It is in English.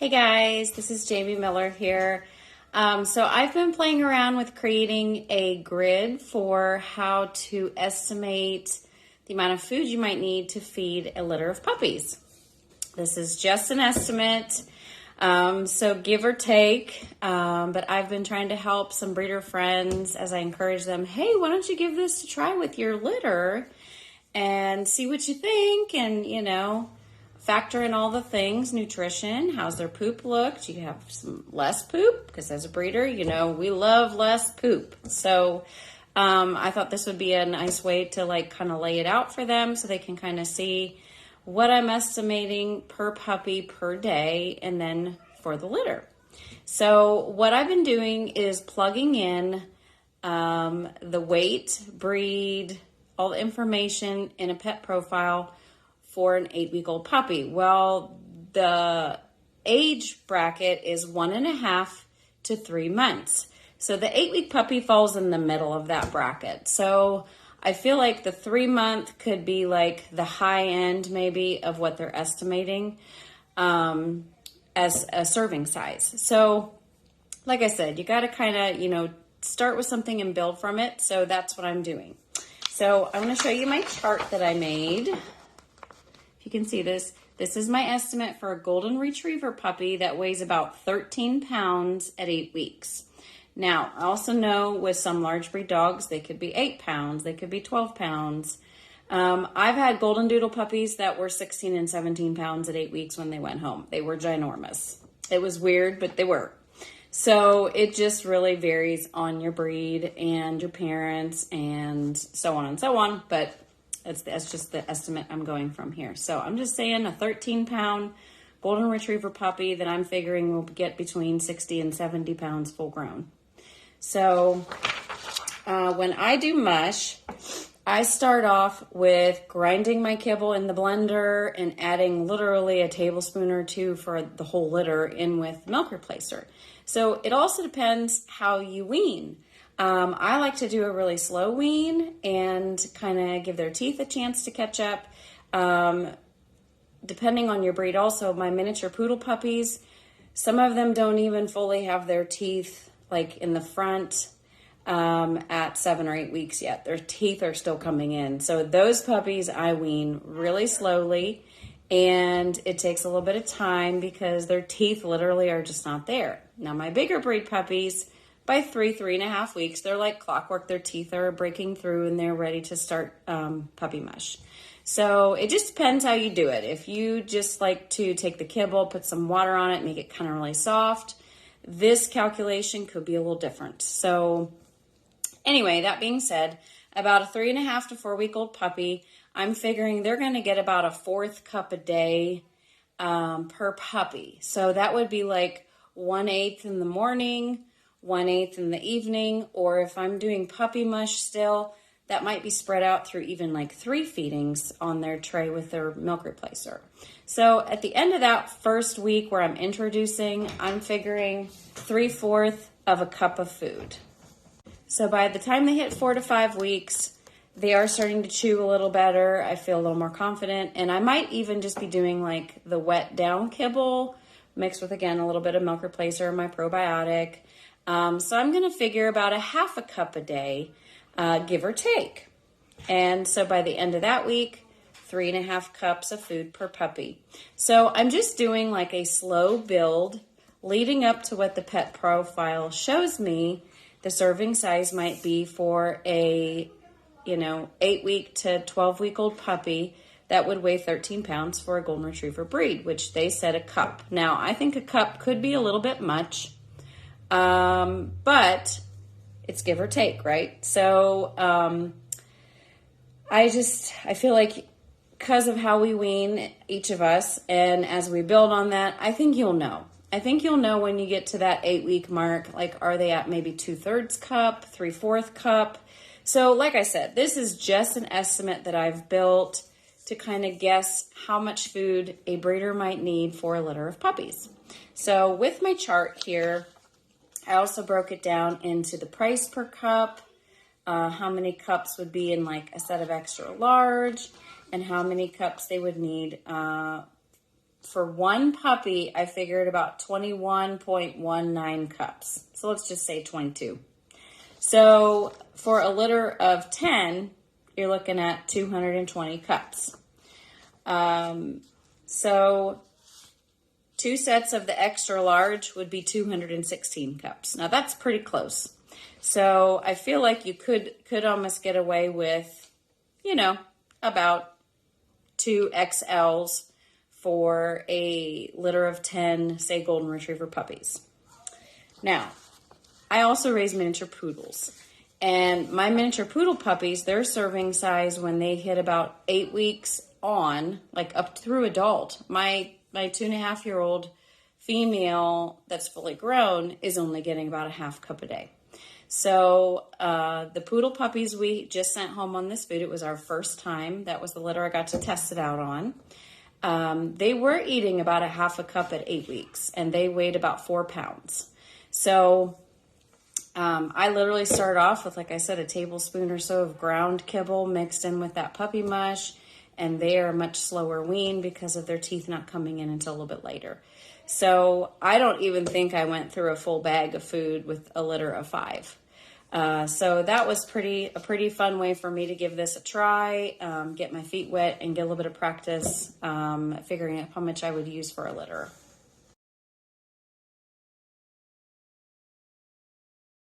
Hey guys, this is Jaimee Miller here. So I've been playing around with creating a grid for how to estimate the amount of food you might need to feed a litter of puppies. This is just an estimate, so give or take, but I've been trying to help some breeder friends as I encourage them, hey, why don't you give this a try with your litter and see what you think, and factor in all the things: nutrition, how's their poop look, do you have some less poop, because as a breeder, we love less poop. So I thought this would be a nice way to kind of lay it out for them so they can kind of see what I'm estimating per puppy per day and then for the litter. So what I've been doing is plugging in the weight, breed, all the information in a pet profile for an 8-week-old puppy. Well, the age bracket is 1.5 to 3 months. So the 8-week puppy falls in the middle of that bracket. So I feel like the 3-month could be like the high end maybe of what they're estimating as a serving size. So like I said, you got to kind of, start with something and build from it. So that's what I'm doing. So I'm going to show you my chart that I made. If you can see this, this is my estimate for a golden retriever puppy that weighs about 13 pounds at 8 weeks. Now, I also know with some large breed dogs, they could be 8 pounds, they could be 12 pounds. I've had golden doodle puppies that were 16 and 17 pounds at 8 weeks when they went home. They were ginormous. It was weird, but they were. So it just really varies on your breed and your parents and so on and so on. But that's just the estimate I'm going from here. So I'm just saying a 13-pound golden retriever puppy that I'm figuring will get between 60 and 70 pounds full grown. So when I do mush, I start off with grinding my kibble in the blender and adding literally a tablespoon or two for the whole litter in with milk replacer. So it also depends how you wean. I like to do a really slow wean and kind of give their teeth a chance to catch up. Depending on your breed also, my miniature poodle puppies, some of them don't even fully have their teeth like in the front at 7 or 8 weeks yet. Their teeth are still coming in. So those puppies I wean really slowly, and it takes a little bit of time because their teeth literally are just not there. Now my bigger breed puppies, by 3.5 weeks, they're like clockwork. Their teeth are breaking through and they're ready to start puppy mush. So it just depends how you do it. If you just like to take the kibble, put some water on it, make it kind of really soft, this calculation could be a little different. So anyway, that being said, about a 3.5 to 4 week old puppy, I'm figuring they're going to get about a 1/4 cup a day per puppy. So that would be like 1/8 in the morning, 1/8 in the evening, or if I'm doing puppy mush still, that might be spread out through even like 3 feedings on their tray with their milk replacer. So at the end of that first week where I'm introducing, I'm figuring 3/4 of a cup of food. So by the time they hit 4 to 5 weeks, they are starting to chew a little better. I feel a little more confident, and I might even just be doing like the wet down kibble mixed with, again, a little bit of milk replacer, my probiotic. So I'm going to figure about a 1/2 cup a day, give or take. And so by the end of that week, 3.5 cups of food per puppy. So I'm just doing like a slow build leading up to what the pet profile shows me the serving size might be for a 8-week to 12-week-old puppy that would weigh 13 pounds for a golden retriever breed, which they said a cup. Now, I think a cup could be a little bit much, but it's give or take, right? So I feel like because of how we wean each of us, and as we build on that, I think you'll know. I think you'll know when you get to that 8-week mark, like, are they at maybe 2/3 cup, 3/4 cup? So like I said, this is just an estimate that I've built to kind of guess how much food a breeder might need for a litter of puppies. So with my chart here, I also broke it down into the price per cup, how many cups would be in like a set of extra large, and how many cups they would need for one puppy, I figured about 21.19 cups. So let's just say 22. So for a litter of 10, you're looking at 220 cups. So 2 sets of the extra large would be 216 cups. Now that's pretty close. So I feel like you could almost get away with, about 2 XLs for a litter of 10, say, golden retriever puppies. Now, I also raise miniature poodles. And my miniature poodle puppies, their serving size when they hit about 8 weeks on, like up through adult, my 2.5-year-old female that's fully grown is only getting about a half cup a day. So the poodle puppies we just sent home on this food, it was our first time. That was the litter I got to test it out on. They were eating about a half a cup at 8 weeks, and they weighed about 4 pounds. So I literally started off with, like I said, a tablespoon or so of ground kibble mixed in with that puppy mush, and they are much slower weaned because of their teeth not coming in until a little bit later. So I don't even think I went through a full bag of food with a litter of 5. So that was a pretty fun way for me to give this a try, get my feet wet, and get a little bit of practice figuring out how much I would use for a litter.